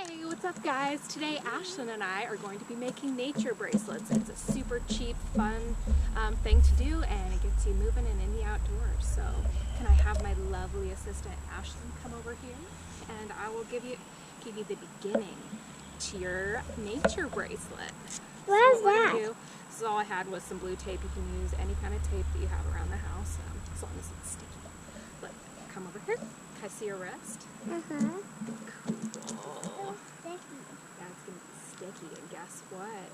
Hey, what's up guys? Today Ashlyn and I are going to be making nature bracelets. It's a super cheap, fun thing to do, and it gets you moving and in the outdoors. So can I have my lovely assistant Ashlyn come over here, and I will give you the beginning to your nature bracelet. What is that? This is all I had was some blue tape. You can use any kind of tape that you have around the house, as long as it's sticky. But come over here. Can I see your wrist? Cool. That's going to be sticky, and guess what?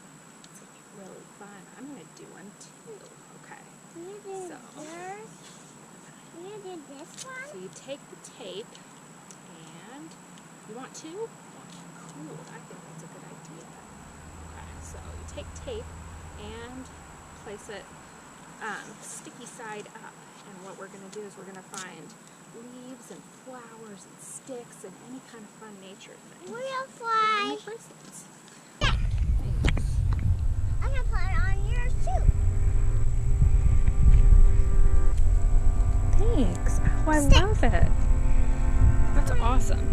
It's going to be really fun. I'm going to do one too. Okay. You do this one? So you take the tape, and you want two? Cool. I think that's a good idea. Okay, so you take tape and place it sticky side up. And what we're going to do is we're going to find leaves and flowers and sticks and any kind of fun nature thing. We'll fly. Make bracelets. Yeah. Thanks. I'm going to put it on yours too. Thanks. Oh, I love it. That's awesome.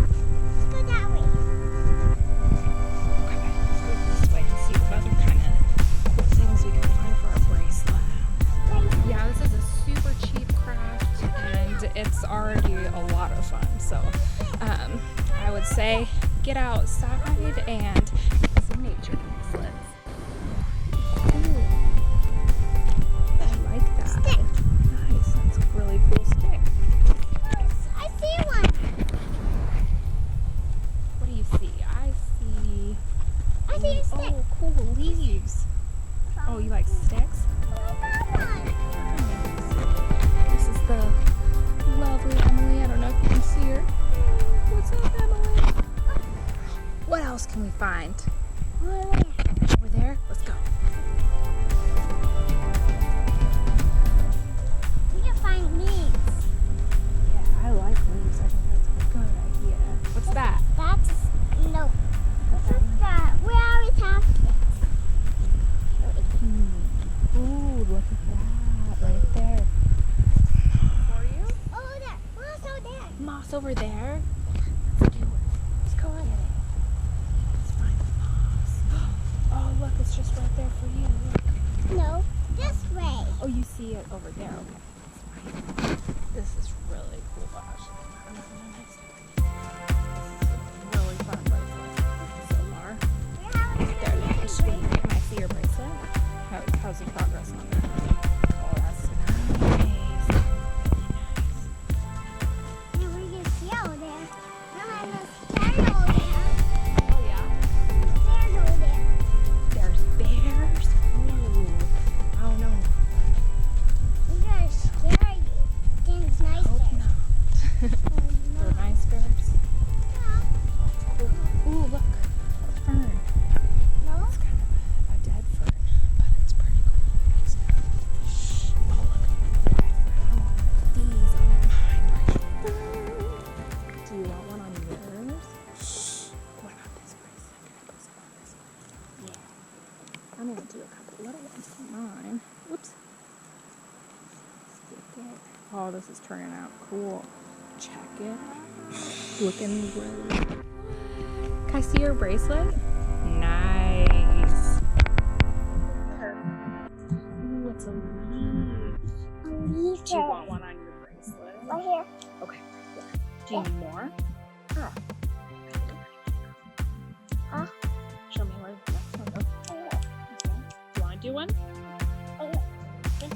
Let's go that way. Okay, let's go this way and see what other kind of cool things we can find for our bracelet. Yeah, this is a super cheap craft, and it's already a lot of fun. So I would say get outside and make some nature bracelets. Ooh, I like that. Stick. Nice, that's a really cool stick. I see one. What do you see? I see a stick. Oh, cool, leaves. Oh, you like sticks? This is the lovely Emily. I don't know if you can see her. What's up, Emily? What else can we find? Over there? Let's go. We can find leaves. Yeah, I like leaves. I think that's a good idea. What's that? No. This is we already have this. Ooh, look at that right there. For you? Oh, there. Moss over there. Moss over there? Let's do it. Let's go get it. Let's find the moss. Oh, look, it's just right there for you. Look. No, this way. Oh, you see it over there. Okay. That's fine. This is really cool, Ash. This is a really fun bracelet so far. There, can I see your bracelet? How's the progress on that? Oh, that's nice. Now we can see over there. Now there's stairs over there. Oh, yeah? Stairs over there. There's bears? Ooh, I don't know. We're gonna scare you. Then it's nice Hope there. not. They're nice bears. Yeah. Cool. Ooh, look. A fern. No? It's kind of a dead fern, but it's pretty cool. Shh. Oh, look. I want these on my bracelet. Do you want one on yours? Shh. What about this bracelet? Can I put some on this one? Yeah. I'm going to do a couple little ones on mine. Whoops. Stick it. Oh, this is turning out cool. Check it. Looking really good. Can I see your bracelet? Nice. Ooh, it's a leaf. A leaf. Do you want one on your bracelet? Right here. Okay, here. Do you need more? Huh. Huh? Show me where the next one goes. Okay. Do you want to do one? Okay.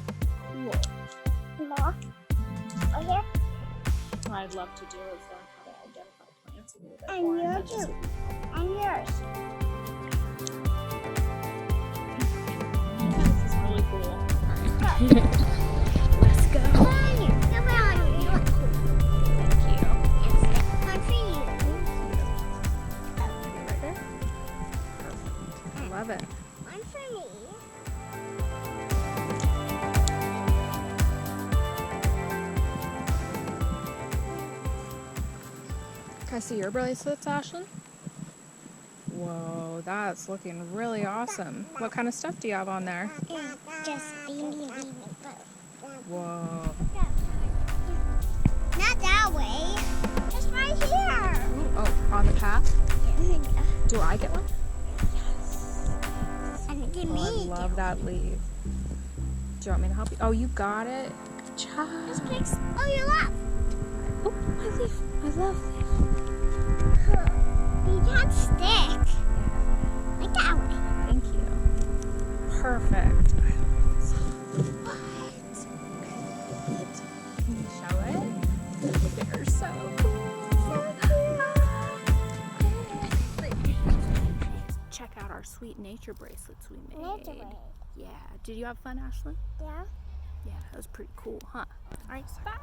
Cool. More. Right here. What I'd love to do is learn how to identify plants a little bit And more. yours This too. would be And yours. This is really cool. Let's go. Put on you. No, put on you. You look cool. Thank you. One for you. Right there? Perfect. I love it. One for me. Can I see your bracelets, Ashlyn? Whoa, that's looking really awesome. What kind of stuff do you have on there? Just beanie. Whoa. Not that way. Just right here. Ooh, oh, On the path? Yeah. Do I get one? I think it Oh, I me. love that leaf. Do you want me to help you? Oh, you got it. Good job. Just place. Oh, you love. Oh, my leaf. I love leaf. You can't stick. Like that way. Thank you. Perfect. Can you show it? They're so cool. Check out our sweet nature bracelets we made. Nature way. Yeah. Did you have fun, Ashlyn? Yeah. Yeah, that was pretty cool, huh? All right, stop.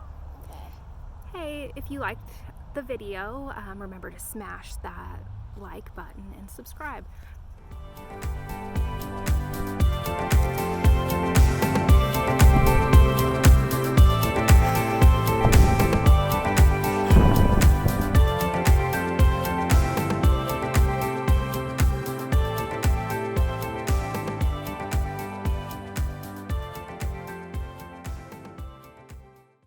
Hey, if you liked the video, remember to smash that like button and subscribe.